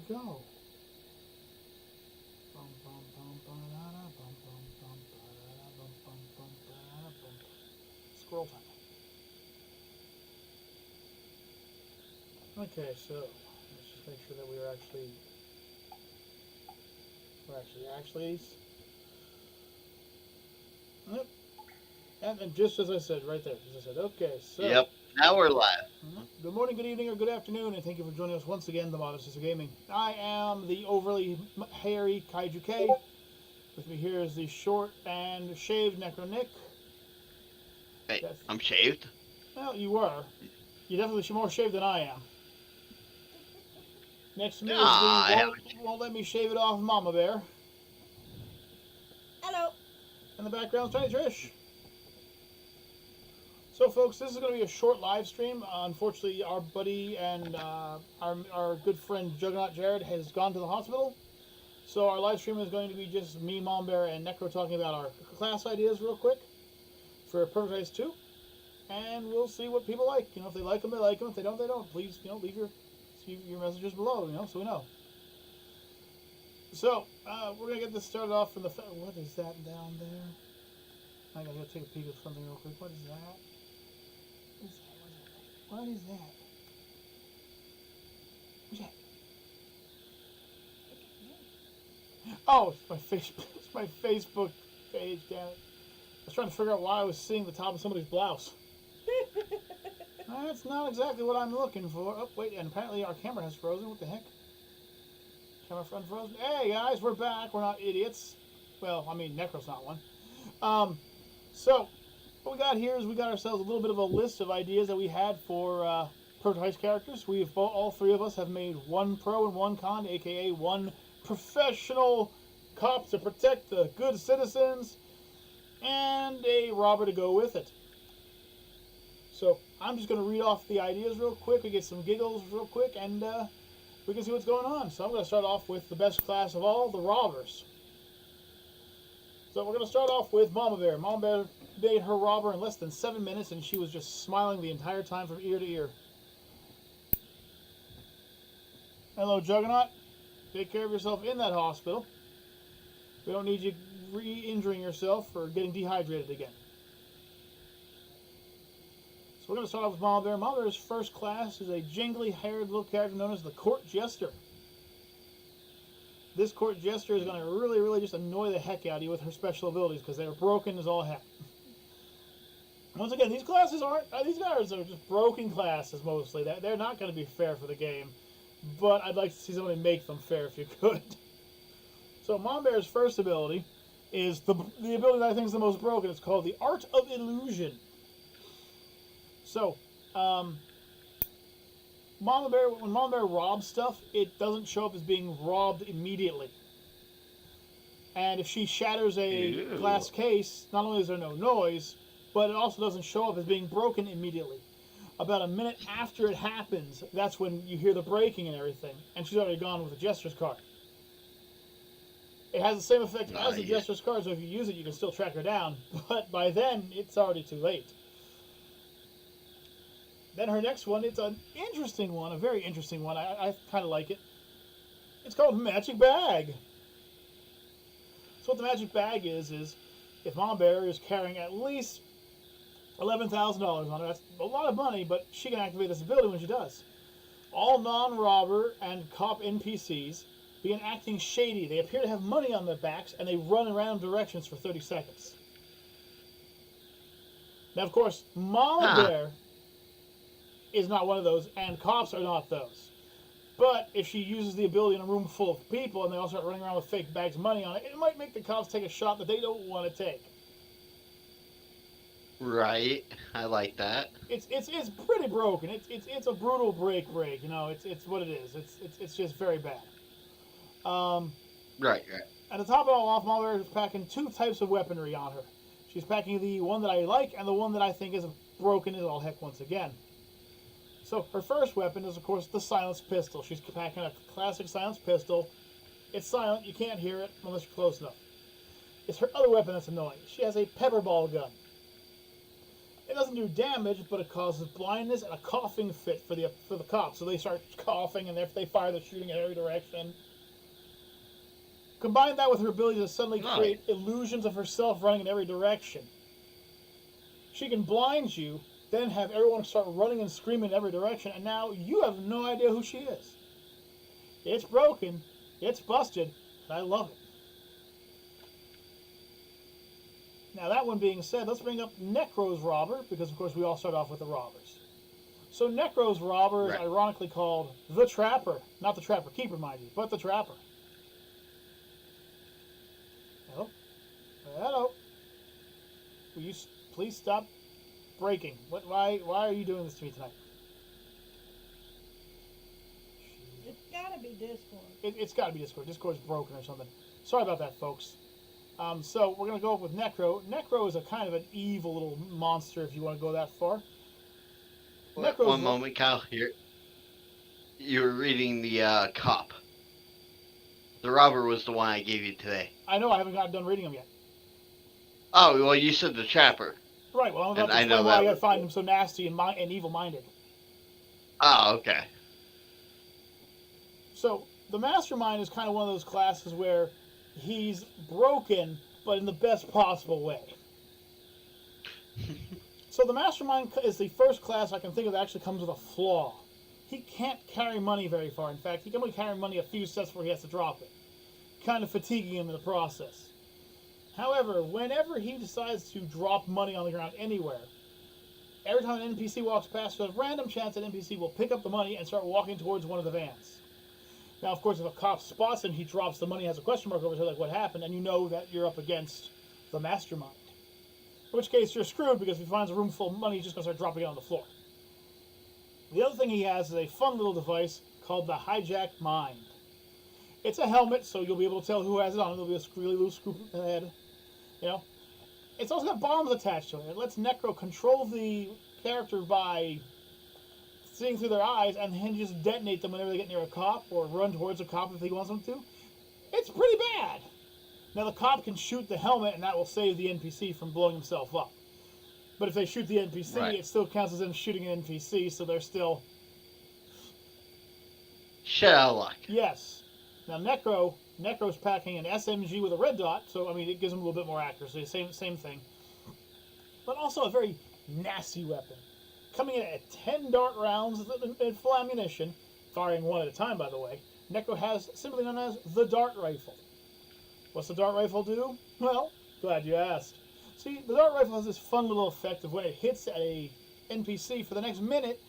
it go? Scroll time. Okay, so let's just make sure that we're actually. Yep. And just as I said, right there, as I said. Okay, so. Yep. Now we're live. Good morning, good evening, or good afternoon, and thank you for joining us once again, the Modern Sister Gaming. I am the overly hairy Kaiju K. With me here is the short and shaved Necro Nick. Hey, Yes. I'm shaved. Well, you were. You're definitely more shaved than I am. Next to me is the won't let me shave it off Mama Bear. Hello. In the background, Tiny Trish. So, folks, this is going to be a short live stream. Unfortunately, our buddy and our good friend Juggernaut Jared has gone to the hospital. So our live stream is going to be just me, Mom Bear, and Necro talking about our class ideas real quick for Perfect Heist 2. And we'll see what people like. You know, if they like them, they like them. If they don't, they don't. Please, leave your messages below, so we know. So, we're going to get this started off from the... What is that down there? I gotta go take a peek at something real quick. What is that? What is that? What's that? Oh, it's my Facebook page, damn it. I was trying to figure out why I was seeing the top of somebody's blouse. That's not exactly what I'm looking for. Oh, wait, and apparently our camera has frozen. What the heck? Camera unfrozen. Hey, guys, we're back. We're not idiots. Well, I mean, Necro's not one. So, what we got here is we got ourselves a little bit of a list of ideas that we had for Perfect Heist characters. All three of us have made one pro and one con, aka one professional cop to protect the good citizens, and a robber to go with it. So I'm just going to read off the ideas real quick. We get some giggles real quick, and we can see what's going on. So I'm going to start off with the best class of all, the robbers. So we're going to start off with Mama Bear. Mama Bear made her robber in less than 7 minutes, and she was just smiling the entire time from ear to ear. Hello, Juggernaut. Take care of yourself in that hospital. We don't need you re-injuring yourself or getting dehydrated again. So we're going to start off with Mama Bear. Mama Bear's first class is a jingly-haired little character known as the Court Jester. This Court Jester is going to really just annoy the heck out of you with her special abilities because they're broken as all heck. Once again, these classes aren't... these guys are just broken classes mostly. They're not going to be fair for the game. But I'd like to see somebody make them fair if you could. So Mom Bear's first ability is the ability that I think is the most broken. It's called the Art of Illusion. So, when Mama Bear robs stuff, it doesn't show up as being robbed immediately. And if she shatters a glass case, not only is there no noise, but it also doesn't show up as being broken immediately. About a minute after it happens, that's when you hear the breaking and everything, and she's already gone with the Jester's card. It has the same effect as the Jester's card, so if you use it, you can still track her down, but by then, it's already too late. Then her next one, it's an interesting one, a very interesting one. I kind of like it. It's called Magic Bag. So what the Magic Bag is if Mama Bear is carrying at least $11,000 on her, that's a lot of money, but she can activate this ability when she does. All non-robber and cop NPCs begin acting shady. They appear to have money on their backs, and they run around directions for 30 seconds. Now, of course, Mama Bear is not one of those, and cops are not those. But if she uses the ability in a room full of people, and they all start running around with fake bags of money on it, it might make the cops take a shot that they don't want to take. Right, I like that. It's pretty broken. It's a brutal break. You know, it's what it is. It's just very bad. Right. And to top it all off, Mama Bear is packing two types of weaponry on her. She's packing the one that I like and the one that I think is broken as all heck once again. So her first weapon is, of course, the silenced pistol. She's packing a classic silenced pistol. It's silent. You can't hear it unless you're close enough. It's her other weapon that's annoying. She has a pepper ball gun. It doesn't do damage, but it causes blindness and a coughing fit for the cops. So they start coughing, and if they fire, they're shooting in every direction. Combine that with her ability to suddenly Nice. create illusions of herself running in every direction. She can blind you, then have everyone start running and screaming in every direction, and now you have no idea who she is. It's broken, it's busted, and I love it. Now, that one being said, let's bring up Necro's Robber, because of course we all start off with the robbers. So Necro's Robber is ironically called the Trapper. Not the Trapper Keeper, mind you, but the Trapper. Hello? Hello? Will you please stop breaking? Why are you doing this to me tonight? It's gotta be Discord. It's gotta be Discord. Discord's broken or something. Sorry about that, folks. So we're going to go with Necro. Necro is a kind of an evil little monster, if you want to go that far. One moment, Kyle. You were reading the cop. The robber was the one I gave you today. I know, I haven't gotten done reading them yet. Oh, well, you said the trapper. Right, well, I'm about to explain why I find him so nasty and evil-minded. Oh, okay. So, the Mastermind is kind of one of those classes where he's broken, but in the best possible way. So the Mastermind is the first class I can think of that actually comes with a flaw. He can't carry money very far. In fact, he can only carry money a few steps before he has to drop it, kind of fatiguing him in the process. However, whenever he decides to drop money on the ground anywhere, every time an NPC walks past, there's a random chance that NPC will pick up the money and start walking towards one of the vans. Now, of course, if a cop spots him, he drops the money, has a question mark over his head, like, what happened? And you know that you're up against the Mastermind. In which case, you're screwed, because if he finds a room full of money, he's just going to start dropping it on the floor. The other thing he has is a fun little device called the Hijack Mind. It's a helmet, so you'll be able to tell who has it on. There'll be a really loose screw in the head. You know? It's also got bombs attached to it. It lets Necro control the character by seeing through their eyes, and then just detonate them whenever they get near a cop, or run towards a cop if he wants them to. It's pretty bad. Now, the cop can shoot the helmet, and that will save the NPC from blowing himself up. But if they shoot the NPC, it still counts as them shooting an NPC, so they're still... Shit out of luck. Yes. Now, Necro's packing an SMG with a red dot, so, I mean, it gives him a little bit more accuracy. Same thing. But also a very nasty weapon. Coming in at 10 dart rounds in full ammunition, firing one at a time, by the way, Necro has simply known as the dart rifle. What's the dart rifle do? Well, glad you asked. See, the dart rifle has this fun little effect of when it hits a NPC for the next minute,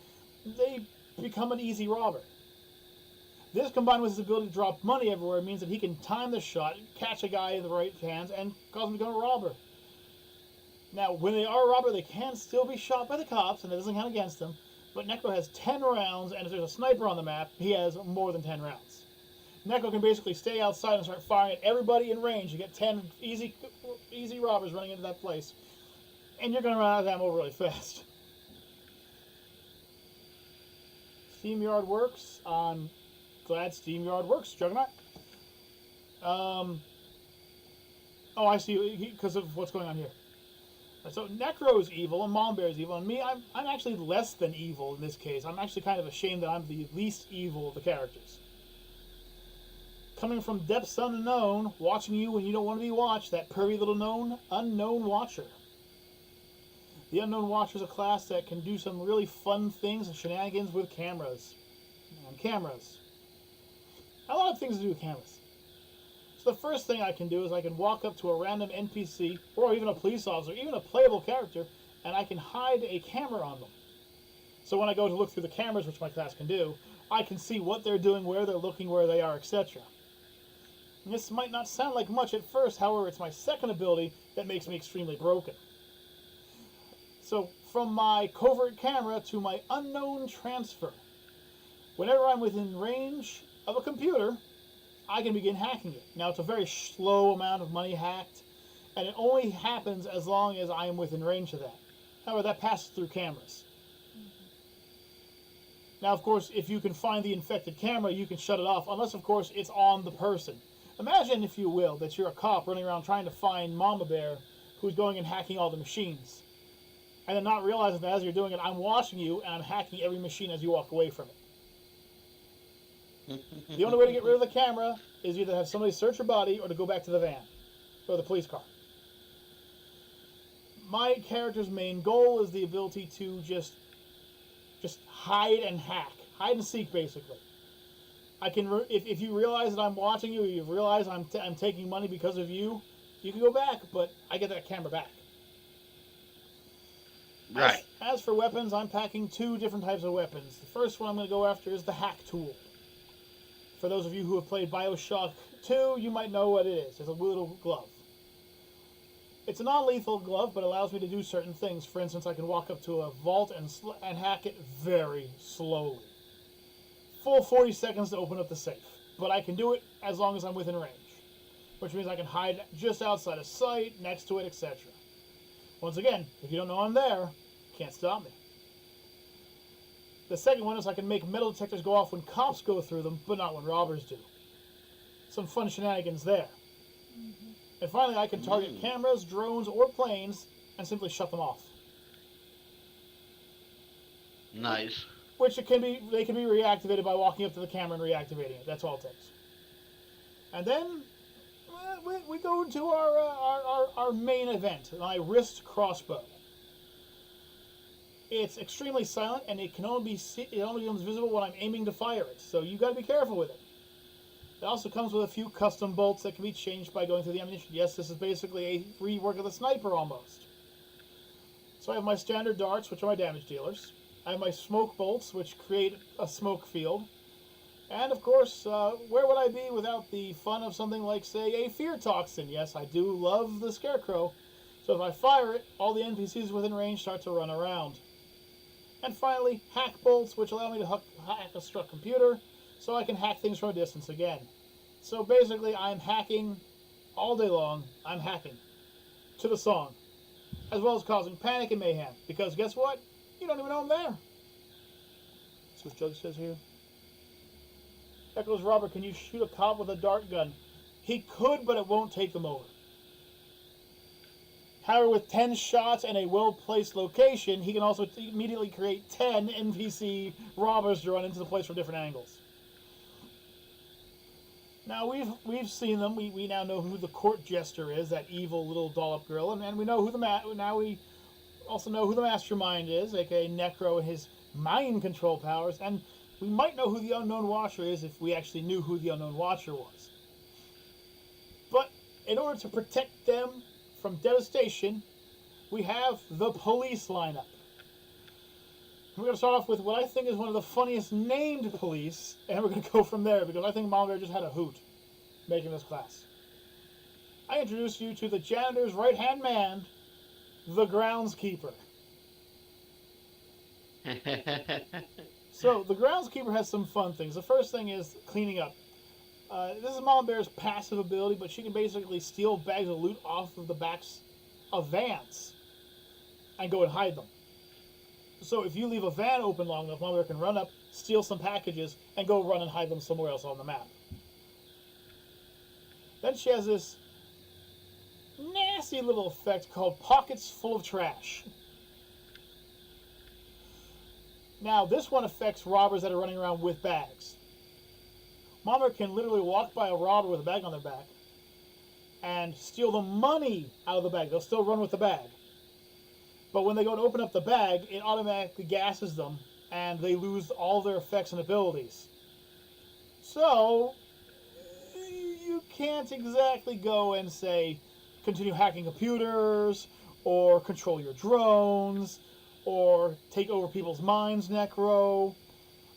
they become an easy robber. This, combined with his ability to drop money everywhere, means that he can time the shot, catch a guy in the right hands, and cause him to become a robber. Now, when they are a robber, they can still be shot by the cops, and it doesn't count against them. But Necro has 10 rounds, and if there's a sniper on the map, he has more than 10 rounds. Necro can basically stay outside and start firing at everybody in range. You get 10 easy robbers running into that place, and you're going to run out of ammo really fast. SteamYard works. I'm glad SteamYard works, Juggernaut. Oh, I see, because of what's going on here. So Necro is evil, and Mom Bear is evil, and me, I'm actually less than evil in this case. I'm actually kind of ashamed that I'm the least evil of the characters. Coming from depths unknown, watching you when you don't want to be watched, that pervy little unknown watcher. The Unknown Watcher is a class that can do some really fun things and shenanigans with cameras. A lot of things to do with cameras. So the first thing I can do is I can walk up to a random NPC, or even a police officer, even a playable character, and I can hide a camera on them. So when I go to look through the cameras, which my class can do, I can see what they're doing, where they're looking, where they are, etc. And this might not sound like much at first, however, it's my second ability that makes me extremely broken. So from my covert camera to my unknown transfer, whenever I'm within range of a computer, I can begin hacking it. Now, it's a very slow amount of money hacked, and it only happens as long as I am within range of that. However, that passes through cameras. Now, of course, if you can find the infected camera, you can shut it off, unless, of course, it's on the person. Imagine, if you will, that you're a cop running around trying to find Mama Bear, who's going and hacking all the machines. and then not realizing that as you're doing it, I'm watching you and I'm hacking every machine as you walk away from it. The only way to get rid of the camera is either have somebody search your body or to go back to the van or the police car. My character's main goal is the ability to just hide and hack, hide and seek, basically. I can if you realize that I'm watching you, you realize I'm taking money because of you, you can go back, but I get that camera back. Right. As for weapons, I'm packing 2 different types of weapons. The first one I'm going to go after is the hack tool. For those of you who have played BioShock 2, you might know what it is. It's a little glove. It's a non-lethal glove, but allows me to do certain things. For instance, I can walk up to a vault and hack it very slowly. Full 40 seconds to open up the safe, but I can do it as long as I'm within range, which means I can hide just outside of sight, next to it, etc. Once again, if you don't know I'm there, can't stop me. The second one is I can make metal detectors go off when cops go through them, but not when robbers do. Some fun shenanigans there. Mm-hmm. And finally, I can target cameras, drones, or planes and simply shut them off. Nice. Which they can be reactivated by walking up to the camera and reactivating it. That's all it takes. And then we go to our main event, my wrist crossbow. It's extremely silent, and it only becomes visible when I'm aiming to fire it. So you got to be careful with it. It also comes with a few custom bolts that can be changed by going through the ammunition. Yes, this is basically a rework of the sniper almost. So I have my standard darts, which are my damage dealers. I have my smoke bolts, which create a smoke field. And of course, where would I be without the fun of something like, say, a fear toxin? Yes, I do love the Scarecrow. So if I fire it, all the NPCs within range start to run around. And finally, hack bolts, which allow me to hack a struck computer, so I can hack things from a distance again. So basically, I'm hacking all day long. I'm hacking to the song, as well as causing panic and mayhem. Because guess what? You don't even know I'm there. That's what Judge says here. Echoes, Robert, can you shoot a cop with a dart gun? He could, but it won't take them over. However, with 10 shots and a well-placed location, he can also immediately create 10 NPC robbers to run into the place from different angles. Now, we've seen them. We now know who the court jester is, that evil little dollop girl, and we know who now we also know who the mastermind is, aka Necro and his mind control powers, and we might know who the Unknown Watcher is if we actually knew who the Unknown Watcher was. But in order to protect them from devastation, we have the police lineup. We're going to start off with what I think is one of the funniest named police, and we're going to go from there because I think Mom Bear just had a hoot making this class. I introduce you to the janitor's right-hand man, the groundskeeper. So, the groundskeeper has some fun things. The first thing is cleaning up. This is Mom Bear's passive ability, but she can basically steal bags of loot off of the backs of vans and go and hide them. So if you leave a van open long enough, Mom Bear can run up, steal some packages, and go run and hide them somewhere else on the map. Then she has this nasty little effect called Pockets Full of Trash. Now, this one affects robbers that are running around with bags. Mom Bear can literally walk by a robber with a bag on their back and steal the money out of the bag. They'll still run with the bag. But when they go to open up the bag, it automatically gasses them, and they lose all their effects and abilities. So, you can't exactly go and say, continue hacking computers, or control your drones, or take over people's minds, Necro,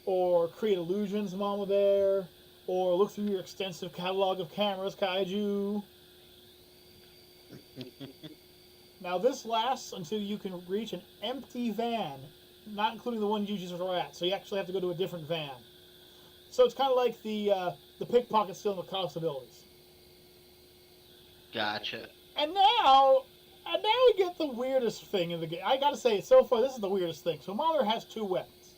or create illusions, Mama Bear, or look through your extensive catalog of cameras, Kaiju. Now this lasts until you can reach an empty van, not including the one you just were at. So you actually have to go to a different van. So it's kind of like the pickpocket stealing with cops abilities. Gotcha. And now we get the weirdest thing in the game. I gotta say, so far this is the weirdest thing. So Mother has 2 weapons.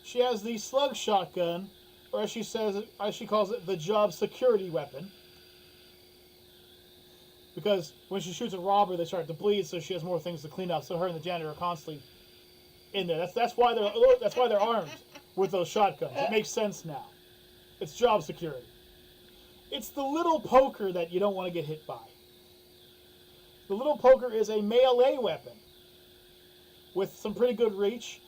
She has the slug shotgun, or as she calls it, the job security weapon. because when she shoots a robber, they start to bleed, so she has more things to clean up. So her and the janitor are constantly in there. That's why they're armed with those shotguns. It makes sense now. It's job security. It's the little poker that you don't want to get hit by. The little poker is a melee weapon with some pretty good reach,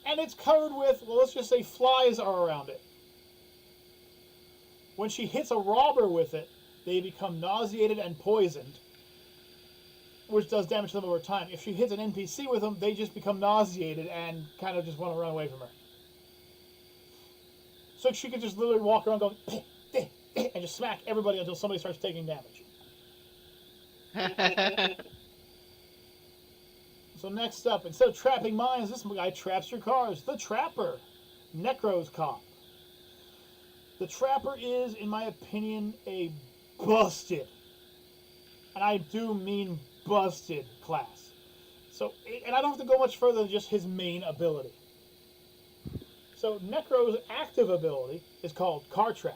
and it's covered with, well, let's just say flies are around it. When she hits a robber with it, they become nauseated and poisoned, which does damage to them over time. If she hits an NPC with them, they just become nauseated and kind of just want to run away from her. So she could just literally walk around going, and just smack everybody until somebody starts taking damage. So next up, instead of trapping mines, this guy traps your cars. The Trapper, Necro's cop. The Trapper is, in my opinion, a busted, and I do mean busted, class. So, and I don't have to go much further than just his main ability. So Necro's active ability is called Car Trap.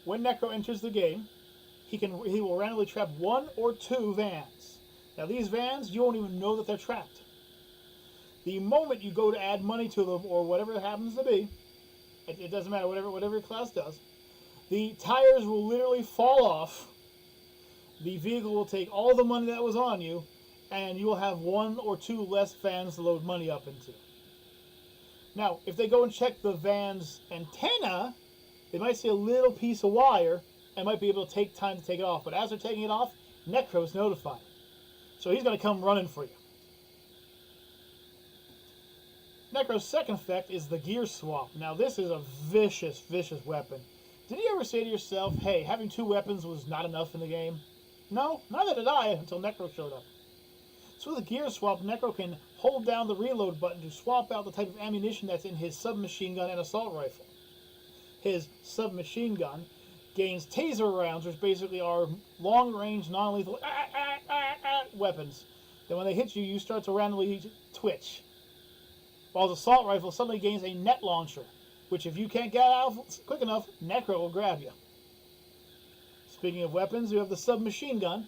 When Necro enters the game, he will randomly trap 1 or 2 vans. Now these vans, you won't even know that they're trapped. The moment you go to add money to them, or whatever it happens to be, it doesn't matter, whatever your class does, the tires will literally fall off, the vehicle will take all the money that was on you, and you will have 1 or 2 less vans to load money up into. Now, if they go and check the van's antenna, they might see a little piece of wire and might be able to take time to take it off. But as they're taking it off, Necro's notified. So he's going to come running for you. Necro's second effect is the gear swap. Now this is a vicious, vicious weapon. Did you ever say to yourself, hey, having 2 weapons was not enough in the game? No, neither did I until Necro showed up. So with a gear swap, Necro can hold down the reload button to swap out the type of ammunition that's in his submachine gun and assault rifle. His submachine gun gains taser rounds, which basically are long-range, non-lethal weapons. Then when they hit you, you start to randomly twitch. While the assault rifle suddenly gains a net launcher, which if you can't get out quick enough, Necro will grab you. Speaking of weapons, we have the submachine gun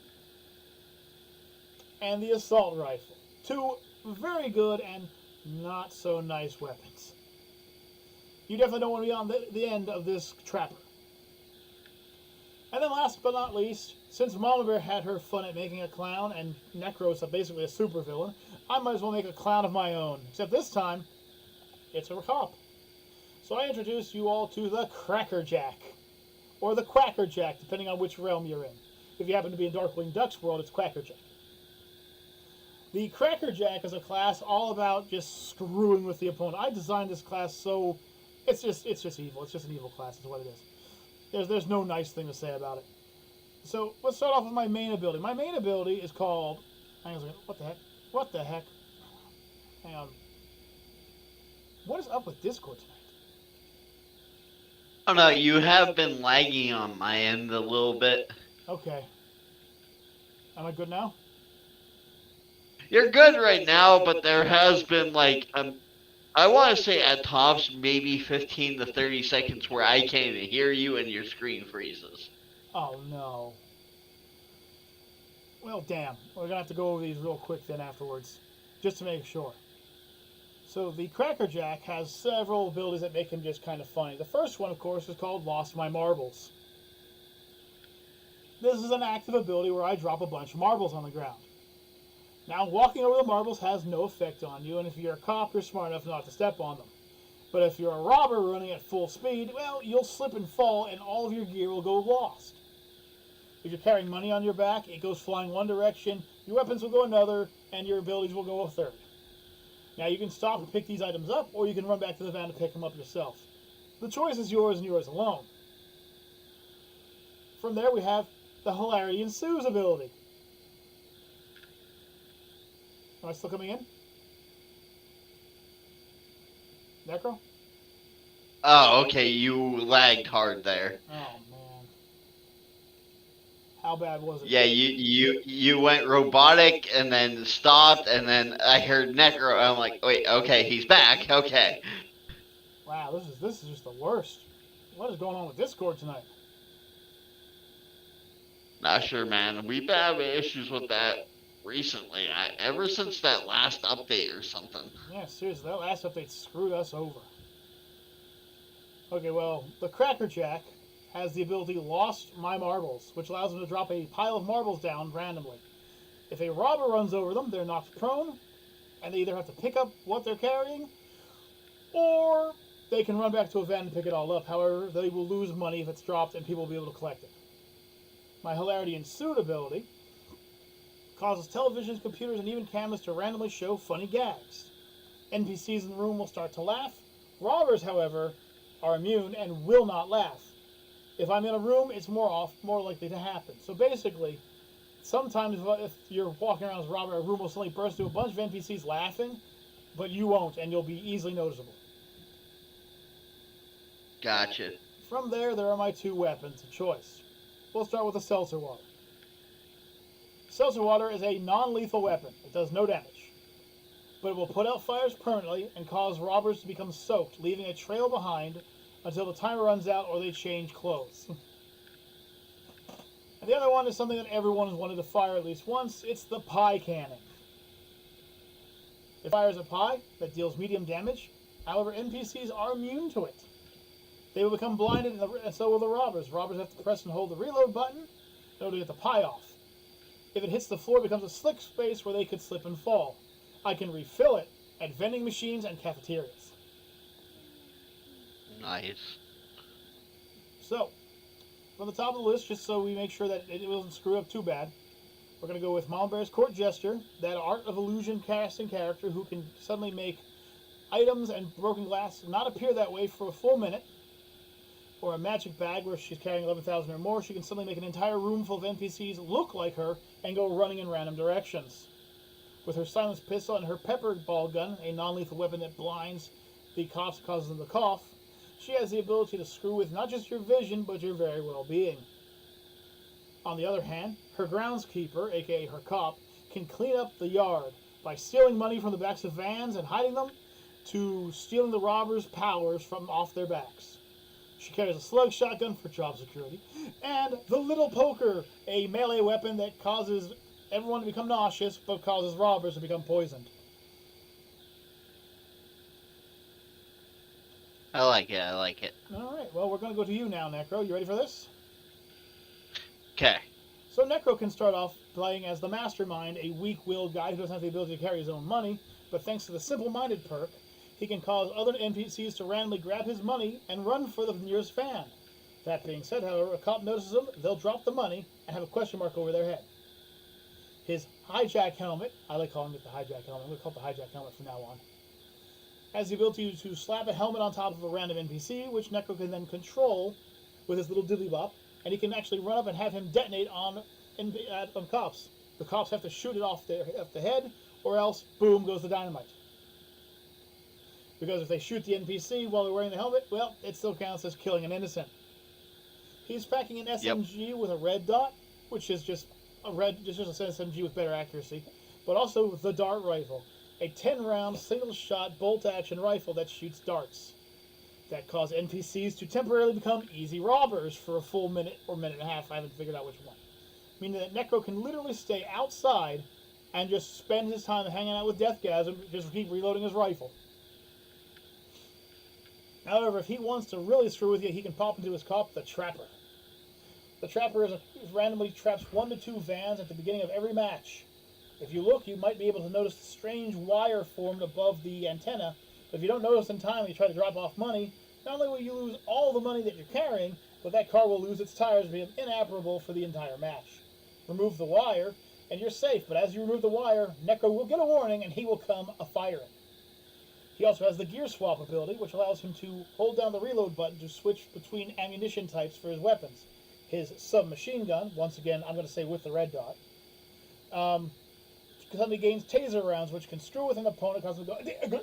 and the assault rifle. 2 very good and not so nice weapons. You definitely don't want to be on the end of this Trapper. And then last but not least, since Mama Bear had her fun at making a clown and Necro's basically a supervillain, I might as well make a clown of my own. Except this time, it's a cop. So I introduce you all to the Crackerjack. Or the Quackerjack, depending on which realm you're in. If you happen to be in Darkwing Duck's world, it's Quackerjack. The Crackerjack is a class all about just screwing with the opponent. I designed this class so it's just evil. It's just an evil class, is what it is. There's no nice thing to say about it. So let's start off with my main ability. My main ability is called, hang on a second, what the heck? What the heck? Hang on. What is up with Discord tonight? Oh no, you have been lagging on my end a little bit. Okay. Am I good now? You're good right now, but there has been like I want to say at tops maybe 15 to 30 seconds where I can't even hear you and your screen freezes. Oh no. Well, damn. We're going to have to go over these real quick then afterwards, just to make sure. So the Crackerjack has several abilities that make him just kind of funny. The first one, of course, is called Lost My Marbles. This is an active ability where I drop a bunch of marbles on the ground. Now, walking over the marbles has no effect on you, and if you're a cop, you're smart enough not to step on them. But if you're a robber running at full speed, well, you'll slip and fall, and all of your gear will go lost. If you're carrying money on your back, it goes flying one direction, your weapons will go another, and your abilities will go a third. Now, you can stop and pick these items up, or you can run back to the van to pick them up yourself. The choice is yours and yours alone. From there, we have the Hilarity Ensues ability. Am I still coming in? Necro? Oh, okay, you lagged hard there. Oh, man. How bad was it? Yeah, you went robotic and then stopped and then I heard Necro. I'm like, wait, okay, he's back. Okay. Wow, this is just the worst. What is going on with Discord tonight? Not sure, man. We've been having issues with that recently. Ever since that last update or something. Yeah, seriously, that last update screwed us over. Okay, well, the Cracker Jack has the ability Lost My Marbles, which allows him to drop a pile of marbles down randomly. If a robber runs over them, they're knocked prone, and they either have to pick up what they're carrying, or they can run back to a van and pick it all up. However, they will lose money if it's dropped, and people will be able to collect it. My Hilarity Ensued ability causes televisions, computers, and even cameras to randomly show funny gags. NPCs in the room will start to laugh. Robbers, however, are immune and will not laugh. If I'm in a room, it's more likely to happen. So basically, sometimes if you're walking around as a robber, a room will suddenly burst into a bunch of NPCs laughing, but you won't, and you'll be easily noticeable. Gotcha. From there are my two weapons of choice. We'll start with the seltzer water. Seltzer water is a non-lethal weapon. It does no damage. But it will put out fires permanently and cause robbers to become soaked, leaving a trail behind until the timer runs out or they change clothes. And the other one is something that everyone has wanted to fire at least once. It's the pie cannon. It fires a pie that deals medium damage. However, NPCs are immune to it. They will become blinded, and so will the robbers. Robbers have to press and hold the reload button in order to get the pie off. If it hits the floor, it becomes a slick space where they could slip and fall. I can refill it at vending machines and cafeterias. Nice. So, from the top of the list, just so we make sure that it doesn't screw up too bad, we're going to go with Mom Bear's Court Jester, that Art of Illusion casting character who can suddenly make items and broken glass not appear that way for a full minute. Or a magic bag where she's carrying 11,000 or more, she can suddenly make an entire room full of NPCs look like her and go running in random directions. With her silenced pistol and her pepper ball gun, a non-lethal weapon that blinds the cops and causes them to cough, she has the ability to screw with not just your vision, but your very well-being. On the other hand, her groundskeeper, aka her cop, can clean up the yard by stealing money from the backs of vans and hiding them, to stealing the robbers' powers from off their backs. She carries a slug shotgun for job security, and the Little Poker, a melee weapon that causes everyone to become nauseous, but causes robbers to become poisoned. I like it. I like it. Alright, well, we're going to go to you now, Necro. You ready for this? Okay. So Necro can start off playing as the Mastermind, a weak-willed guy who doesn't have the ability to carry his own money, but thanks to the Simple-Minded perk, he can cause other NPCs to randomly grab his money and run for the nearest van. That being said, however, a cop notices them, they'll drop the money and have a question mark over their head. His hijack helmet, I like calling it the hijack helmet, I'm going to call it the hijack helmet from now on, has the ability to slap a helmet on top of a random NPC, which Necro can then control with his little diddly bop, and he can actually run up and have him detonate on cops. The cops have to shoot it off the head, or else, boom, goes the dynamite. Because if they shoot the NPC while they're wearing the helmet, well, it still counts as killing an innocent. He's packing an SMG with a red dot, which is just a SMG with better accuracy, but also the dart rifle, a 10-round single-shot bolt-action rifle that shoots darts that cause NPCs to temporarily become easy robbers for a full minute or minute and a half. I haven't figured out which one. Meaning that Necro can literally stay outside and just spend his time hanging out with Deathgasm, just keep reloading his rifle. However, if he wants to really screw with you, he can pop into his cop, the Trapper. The Trapper randomly traps 1 to 2 vans at the beginning of every match. If you look, you might be able to notice the strange wire formed above the antenna, but if you don't notice in time and you try to drop off money, not only will you lose all the money that you're carrying, but that car will lose its tires and be inoperable for the entire match. Remove the wire, and you're safe, but as you remove the wire, Necro will get a warning and he will come a-firing. He also has the gear swap ability, which allows him to hold down the reload button to switch between ammunition types for his weapons. His submachine gun, once again, I'm going to say with the red dot, suddenly gains taser rounds, which can screw with an opponent, causing them to go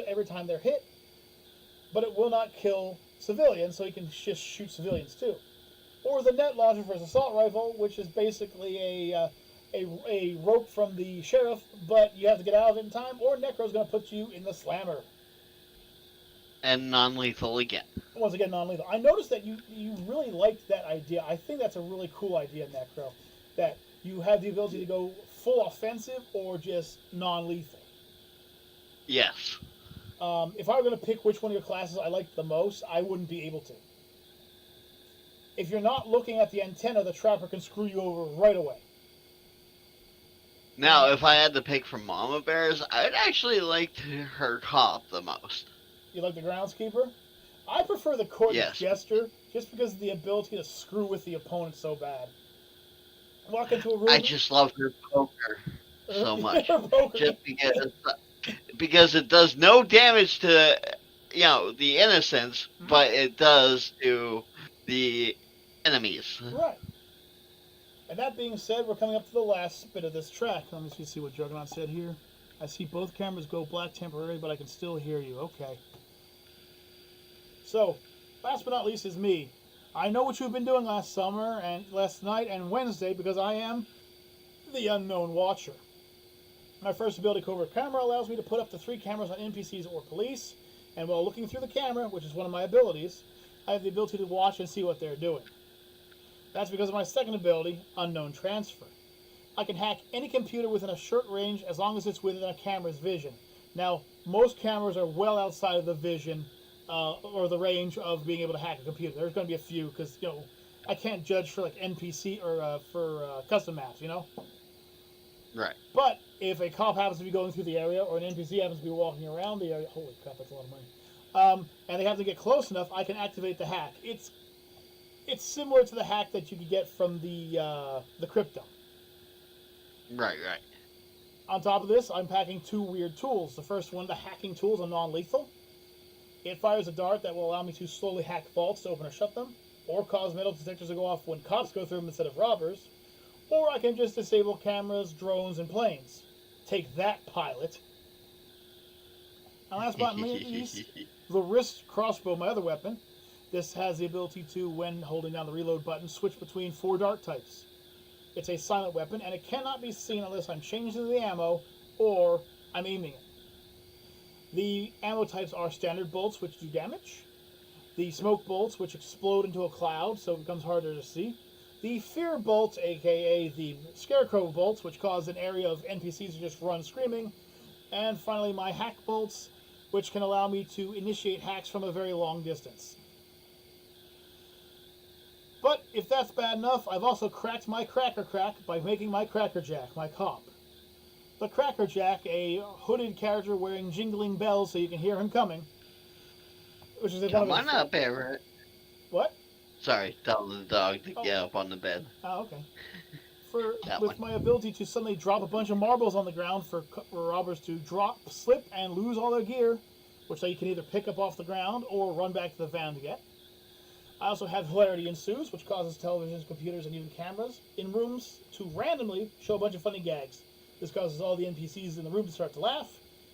every time they're hit, but it will not kill civilians, so he can just shoot civilians too. Or the net launcher for his assault rifle, which is basically a rope from the sheriff, but you have to get out of it in time, or Necro's going to put you in the slammer. And non-lethal again. Once again, non-lethal. I noticed that you really liked that idea. I think that's a really cool idea, Necro. That you have the ability to go full offensive or just non-lethal. Yes. If I were going to pick which one of your classes I liked the most, I wouldn't be able to. If you're not looking at the antenna, the trapper can screw you over right away. Now, if I had to pick from Mama Bears, I'd actually like her cop the most. You like the groundskeeper? I prefer the courteous Yes. jester just because of the ability to screw with the opponent so bad. Walk into a room. I just love her poker so much. Poker. Just because it does no damage to the innocents, but it does to the enemies. Right. And that being said, we're coming up to the last bit of this track. Let me see what Juggernaut said here. I see both cameras go black temporarily, but I can still hear you. Okay. So, last but not least is me. I know what you've been doing last night and Wednesday because I am the Unknown Watcher. My first ability, Covert Camera, allows me to put up to 3 cameras on NPCs or police, and while looking through the camera, which is one of my abilities, I have the ability to watch and see what they're doing. That's because of my second ability, Unknown Transfer. I can hack any computer within a short range as long as it's within a camera's vision. Now, most cameras are well outside of the vision or the range of being able to hack a computer. There's going to be a few because, I can't judge for like NPC or for custom maps, Right. But if a cop happens to be going through the area or an NPC happens to be walking around the area, holy crap, that's a lot of money. And they have to get close enough, I can activate the hack. It's similar to the hack that you could get from the crypto. Right. On top of this, I'm packing 2 weird tools. The first one, the hacking tool, is a non-lethal. It fires a dart that will allow me to slowly hack vaults to open or shut them, or cause metal detectors to go off when cops go through them instead of robbers, or I can just disable cameras, drones, and planes. Take that, pilot. And last but not least, the wrist crossbow, my other weapon. This has the ability to, when holding down the reload button, switch between 4 dart types. It's a silent weapon, and it cannot be seen unless I'm changing the ammo or I'm aiming it. The ammo types are standard bolts, which do damage. The smoke bolts, which explode into a cloud, so it becomes harder to see. The fear bolts, aka the scarecrow bolts, which cause an area of NPCs to just run screaming. And finally, my hack bolts, which can allow me to initiate hacks from a very long distance. But if that's bad enough, I've also cracked my cracker crack by making my Cracker Jack, my cop. The Cracker Jack, a hooded character wearing jingling bells so you can hear him coming. Which is Come on up, Everett. What? Sorry, tell the dog to get up on the bed. Oh, okay. With my ability to suddenly drop a bunch of marbles on the ground for robbers to drop, slip, and lose all their gear, which they can either pick up off the ground or run back to the van to get. I also have Hilarity Ensues, which causes televisions, computers, and even cameras in rooms to randomly show a bunch of funny gags. This causes all the NPCs in the room to start to laugh.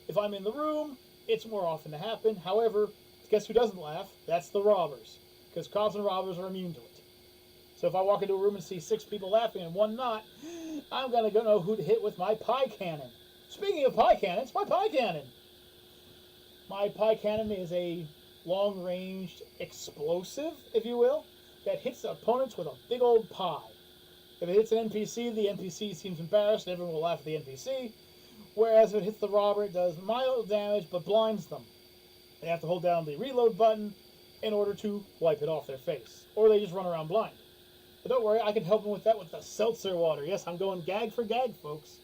If I'm in the room, it's more often to happen. However, guess who doesn't laugh? That's the robbers, because cops and robbers are immune to it. So if I walk into a room and see 6 people laughing and 1 not, I'm going to know who to hit with my pie cannon. Speaking of pie cannons, my pie cannon. My pie cannon is a long-range explosive, if you will, that hits opponents with a big old pie. If it hits an NPC, the NPC seems embarrassed and everyone will laugh at the NPC. Whereas if it hits the robber, it does mild damage but blinds them. They have to hold down the reload button in order to wipe it off their face. Or they just run around blind. But don't worry, I can help them with that with the seltzer water. Yes, I'm going gag for gag, folks.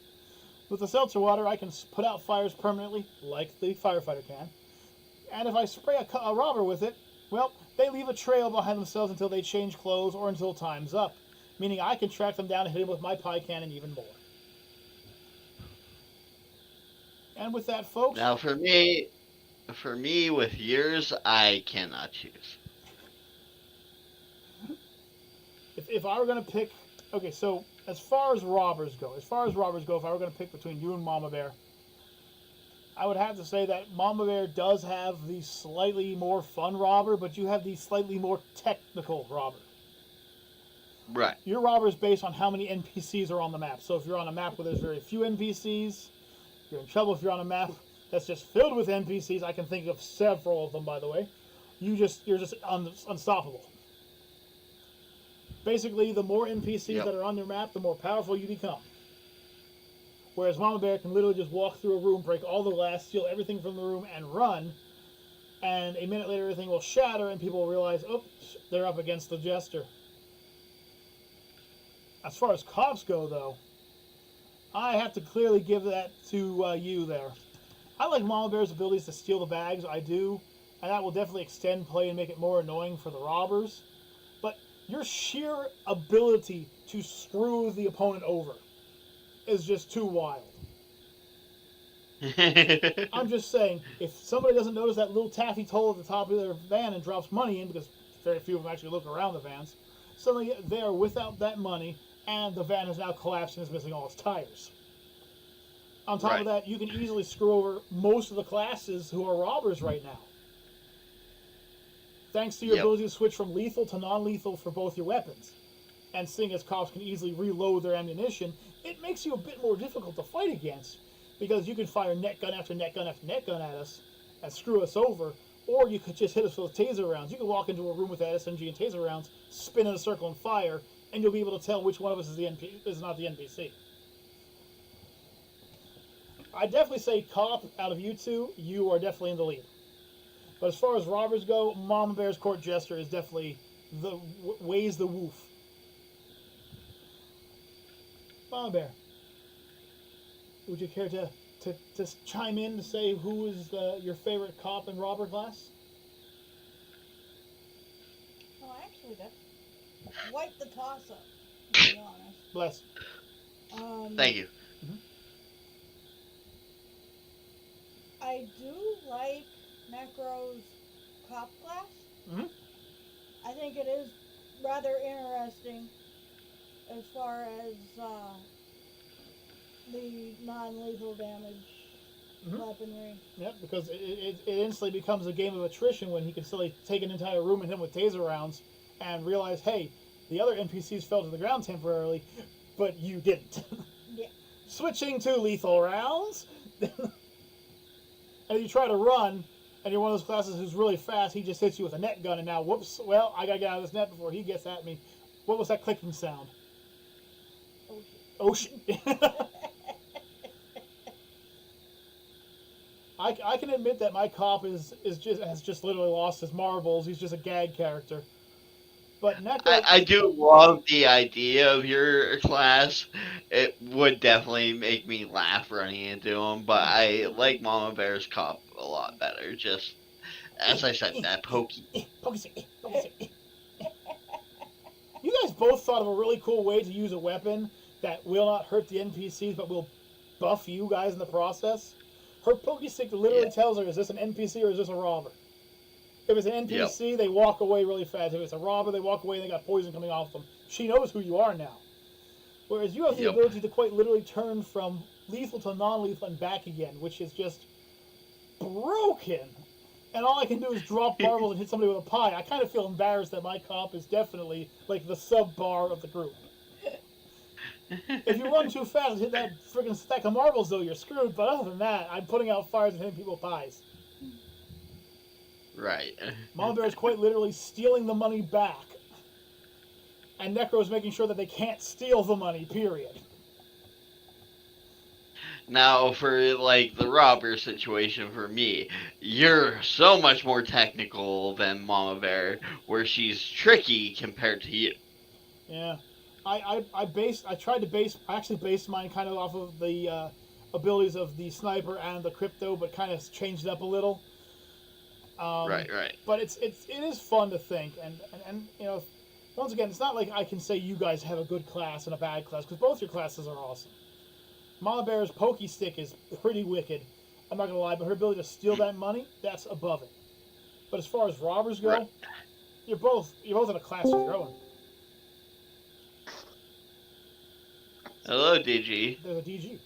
With the seltzer water, I can put out fires permanently, like the firefighter can. And if I spray a robber with it, well, they leave a trail behind themselves until they change clothes or until time's up. Meaning I can track them down and hit them with my pie cannon even more. And with that, folks... Now for me, with yours, I cannot choose. If I were going to pick... Okay, so as far as robbers go, if I were going to pick between you and Mama Bear, I would have to say that Mama Bear does have the slightly more fun robber, but you have the slightly more technical robber. Right. Your robber is based on how many NPCs are on the map. So if you're on a map where there's very few NPCs, you're in trouble. If you're on a map that's just filled with NPCs. I can think of several of them, by the way. You're just unstoppable. Basically, the more NPCs that are on your map, the more powerful you become. Whereas Mama Bear can literally just walk through a room, break all the glass, steal everything from the room, and run. And a minute later, everything will shatter, and people will realize, oops, they're up against the Jester. As far as cops go, though, I have to clearly give that to you there. I like Mama Bear's abilities to steal the bags, I do, and that will definitely extend play and make it more annoying for the robbers. But your sheer ability to screw the opponent over is just too wild. I'm just saying, if somebody doesn't notice that little taffy toll at the top of their van and drops money in, because very few of them actually look around the vans, suddenly they are without that money, and the van has now collapsed and is missing all its tires. On top of that, you can easily screw over most of the classes who are robbers right now. Thanks to your ability to switch from lethal to non-lethal for both your weapons. And seeing as cops can easily reload their ammunition, it makes you a bit more difficult to fight against, because you can fire net gun after net gun after net gun at us and screw us over, or you could just hit us with taser rounds. You could walk into a room with that SMG and taser rounds, spin in a circle and fire, and you'll be able to tell which one of us is not the NPC. I definitely say cop, out of you two, you are definitely in the lead. But as far as robbers go, Mama Bear's Court Jester is definitely weighs the woof. Mama Bear, would you care to chime in to say who is your favorite cop and robber class? Well, actually, that's quite the toss-up, to be honest. Bless. Thank you. I do like Necro's cop class. Mm-hmm. I think it is rather interesting as far as the non-lethal damage weaponry. Yep, because it instantly becomes a game of attrition when he can still take an entire room and hit him with taser rounds and realize, hey, the other NPCs fell to the ground temporarily, but you didn't. Yeah. Switching to lethal rounds. And you try to run, and you're one of those classes who's really fast, he just hits you with a net gun, and now, whoops, well, I gotta get out of this net before he gets at me. What was that clicking sound? Ocean. I can admit that my cop has just literally lost his marbles. He's just a gag character. But I do love the idea of your class. It would definitely make me laugh running into him, but I like Mama Bear's cop a lot better. Just as I said, that pokey. You guys both thought of a really cool way to use a weapon that will not hurt the NPCs, but will buff you guys in the process. Her pokey stick literally tells her, is this an NPC or is this a robber? If it's an NPC, they walk away really fast. If it's a robber, they walk away and they got poison coming off them. She knows who you are now. Whereas you have the ability to quite literally turn from lethal to non-lethal and back again, which is just broken. And all I can do is drop marbles and hit somebody with a pie. I kind of feel embarrassed that my comp is definitely like the sub-bar of the group. If you run too fast and hit that freaking stack of marbles, though, you're screwed. But other than that, I'm putting out fires and hitting people with pies. Right. Mama Bear is quite literally stealing the money back. And Necro is making sure that they can't steal the money, period. Now, for, like, the robber situation for me, you're so much more technical than Mama Bear, where she's tricky compared to you. Yeah. I actually based mine kind of off of the abilities of the sniper and the crypto, but kind of changed it up a little. Right. But it is fun to think, and you know, once again, it's not like I can say you guys have a good class and a bad class, because both your classes are awesome. Mama Bear's pokey stick is pretty wicked, I'm not gonna lie, but her ability to steal that money, that's above it. But as far as robbers go, you're both in a class of your own. Hello, DG. There's a DG.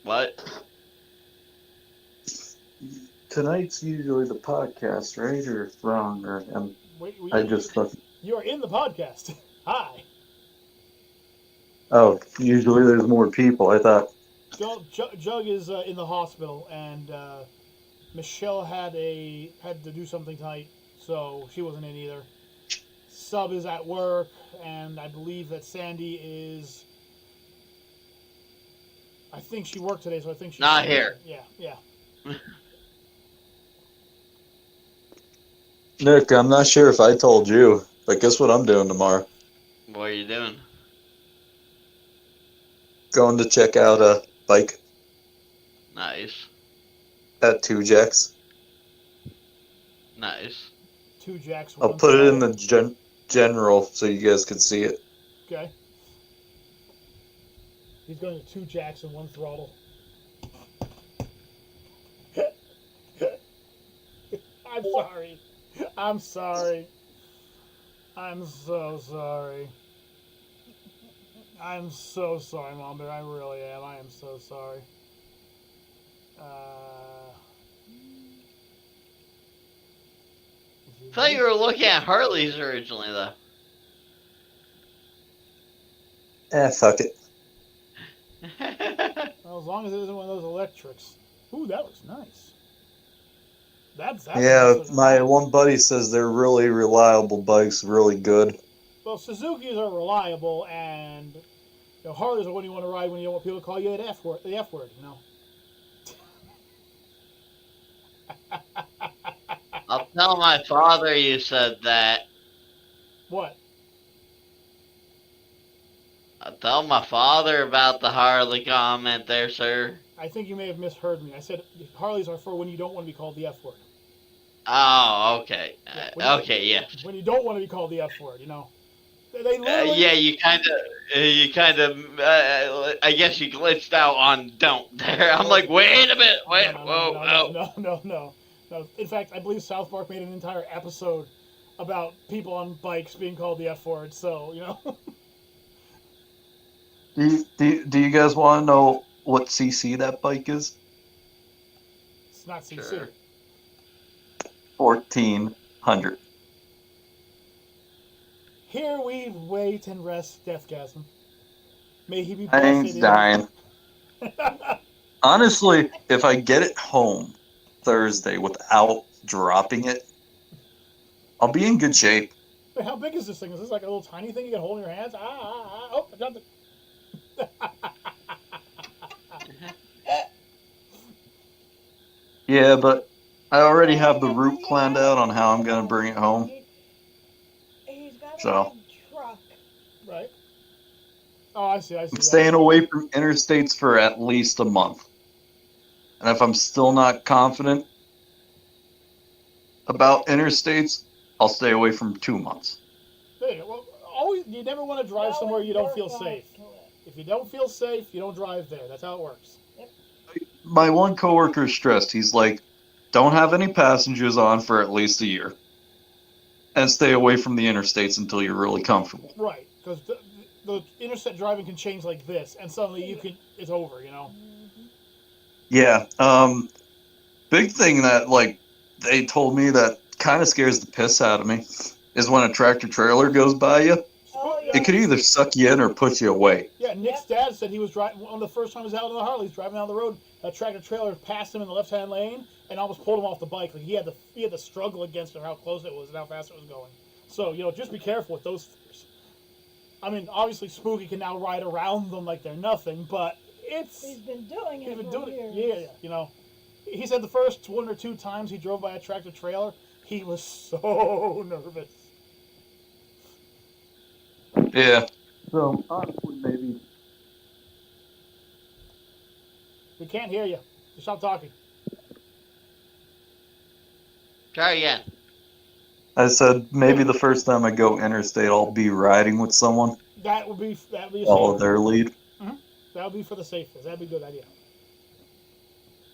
What? Tonight's usually the podcast, right? Or wrong? Or Wait, I just thought. You're in the podcast. Hi. Oh, usually there's more people. I thought. Jug is in the hospital, and Michelle had to do something tonight, so she wasn't in either. Sub is at work, and I believe that Sandy is. I think she worked today, so I think she's Not here. Yeah, yeah. Nick, I'm not sure if I told you, but guess what I'm doing tomorrow? What are you doing? Going to check out a bike Nice. at Two Jacks. Nice. 2 jacks, I'll one put it in throttle. the general so you guys can see it. Okay. He's going to 2 jacks and 1 throttle. I'm sorry. I'm sorry. I'm so sorry. I'm so sorry, Mom, but I really am. I am so sorry. I thought you were looking at Harleys originally, though. Fuck it. Well, as long as it isn't one of those electrics. Ooh, that looks nice. That's Yeah, nice looking. my one buddy says they're really reliable bikes, really good. Well, Suzuki's are reliable, and Harleys are when you want to ride when you don't want people to call you the F word. I'll tell my father you said that. What? I'll tell my father about the Harley comment there, sir. I think you may have misheard me. I said Harleys are for when you don't want to be called the F word. Oh, okay. Okay, yeah. When you don't want to be called the F word, They literally. Yeah, you kind of, I guess you glitched out on don't there. I'm like, wait a minute, wait, whoa. No. In fact, I believe South Park made an entire episode about people on bikes being called the F word. So. Do you guys want to know what CC that bike is? It's not CC. Sure. 1400. Here we wait and rest, Deathgasm. May he be I blessed. ain't dying. Honestly, if I get it home Thursday without dropping it, I'll be in good shape. Wait, how big is this thing? Is this like a little tiny thing you can hold in your hands? Oh, I dropped it. Yeah, but I already have the route planned out on how I'm going to bring it home. He's got So. a big truck. Right. Oh, I see. I'm staying away from interstates for at least a month. And if I'm still not confident about interstates, I'll stay away from 2 months. There you go. Well, you never want to drive somewhere you don't feel safe. If you don't feel safe, you don't drive there. That's how it works. Yep. My one coworker is stressed. He's like, don't have any passengers on for at least a year. And stay away from the interstates until you're really comfortable. Right. Because the interstate driving can change like this, and suddenly it's over, Yeah. Big thing that, they told me that kind of scares the piss out of me is when a tractor trailer goes by you. Oh, It could either suck you in or push you away. Yeah, Nick's dad said he was driving, one of the first times out on the Harley, he's driving down the road, a tractor trailer passed him in the left-hand lane and almost pulled him off the bike. Like he had to struggle against it, how close it was and how fast it was going. So, just be careful with those things. I mean, obviously Spooky can now ride around them like they're nothing, but He's been doing it for years. Yeah. He said the first 1 or 2 times he drove by a tractor trailer, he was so nervous. Yeah. So, honestly, maybe. We can't hear you. Stop talking. Try again. I said maybe the first time I go interstate, I'll be riding with someone. That would be a Follow safe. their lead. That would be for the safest. That'd be a good idea.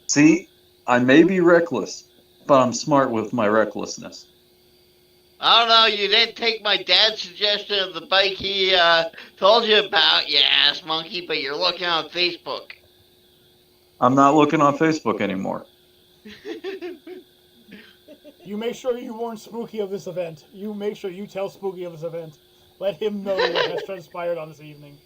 See, I may be reckless, but I'm smart with my recklessness. I don't know, you didn't take my dad's suggestion of the bike he told you about, you ass monkey, but you're looking on Facebook. I'm not looking on Facebook anymore. You make sure you warn Spooky of this event. You make sure you tell Spooky of this event. Let him know what has transpired on this evening.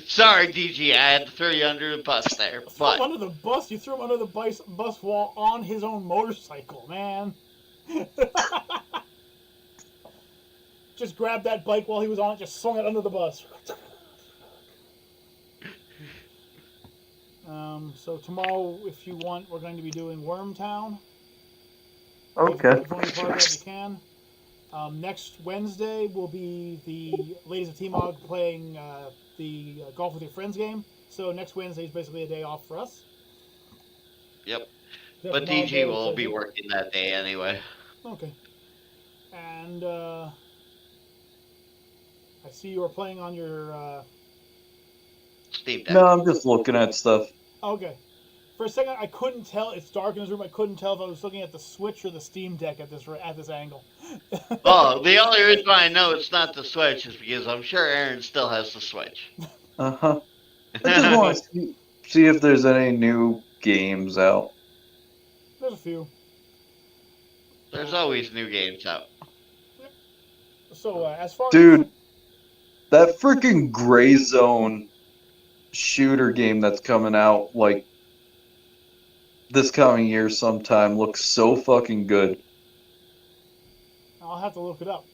Sorry, DG, I had to throw you under the bus there, Throw him but under the bus. You threw him under the bus wall on his own motorcycle, man. Just grabbed that bike while he was on it, just swung it under the bus. So tomorrow, if you want, we're going to be doing Wormtown. Okay. If you want to be part of that, you can. Next Wednesday will be the ladies of T-Mog playing the Golf with Your Friends game. So next Wednesday is basically a day off for us. yep. Except But for Mom DG Bear will plays be it. working that day anyway. Okay. And I see you are playing on your. Steam Deck. No, I'm just looking at stuff. Okay. For a second, I couldn't tell. It's dark in this room. I couldn't tell if I was looking at the Switch or the Steam Deck at this angle. Oh, the only reason why I know it's not the Switch is because I'm sure Aaron still has the Switch. Uh-huh. I just want to see if there's any new games out. There's a few. There's always new games out. So as far as Dude, that freaking Gray Zone shooter game that's coming out like this coming year sometime looks so fucking good. I'll have to look it up.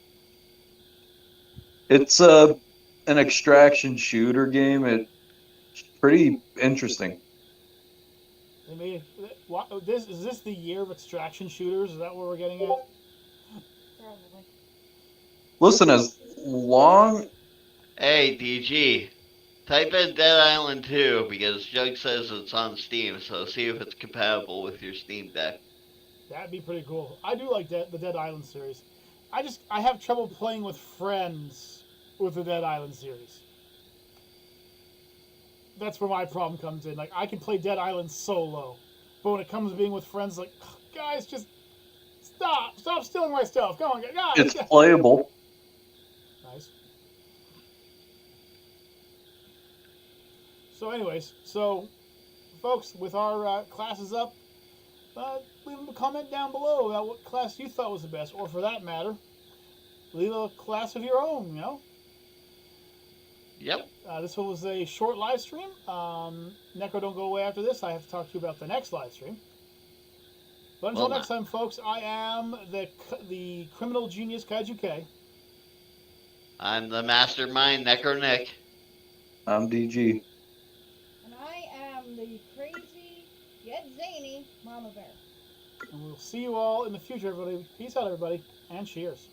It's an extraction shooter game. It's pretty interesting. They made is this the year of extraction shooters? Is that what we're getting at? Probably. Listen, as long Hey, DG, type in Dead Island 2 because Jug says it's on Steam, so see if it's compatible with your Steam Deck. That'd be pretty cool. I do like the Dead Island series. I have trouble playing with friends with the Dead Island series. That's where my problem comes in. Like I can play Dead Island solo, but when it comes to being with friends, like guys, just stop stealing my stuff. Come on, guys. it's playable. Nice. So, anyways, folks, with our classes up, leave a comment down below about what class you thought was the best, or for that matter, leave a class of your own. You know. Yep. This was a short live stream. Necro, don't go away after this. I have to talk to you about the next live stream. But until next time, folks, I am the criminal genius Kaiju K. I'm the mastermind, Necro Nick. I'm DG. And I am the crazy yet zany Mama Bear. And we'll see you all in the future, everybody. Peace out, everybody, and cheers.